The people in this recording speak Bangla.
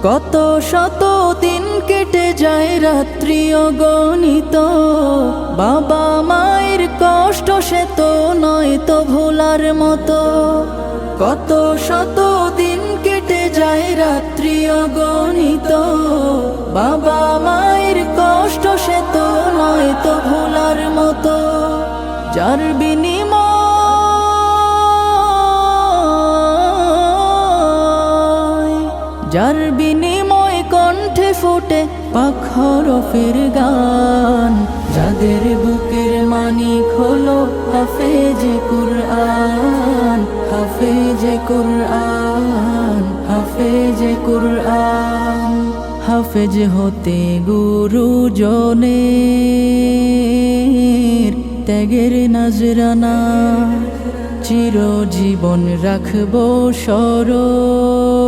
কত শত দিন কেটে যায় রাত্রি অগণিত, বাবা মায়ের কষ্ট সে তো নয় তো ভোলার মতো। কত শত দিন কেটে যায় রাত্রি অগণিত, বাবা মায়ের কষ্ট সে তো নয় তো ভোলার মতো। যার বিনিময় কণ্ঠে ফোটে পাক হরফের গান, যাদের বুকের মানিক হলো হাফেজে কুরআন, হাফেজে কুরআন, হাফেজে কুরআন। হাফেজ হতে গুরুজনের ত্যাগের নজরানা চিরজীবন রাখবো স্মরণ।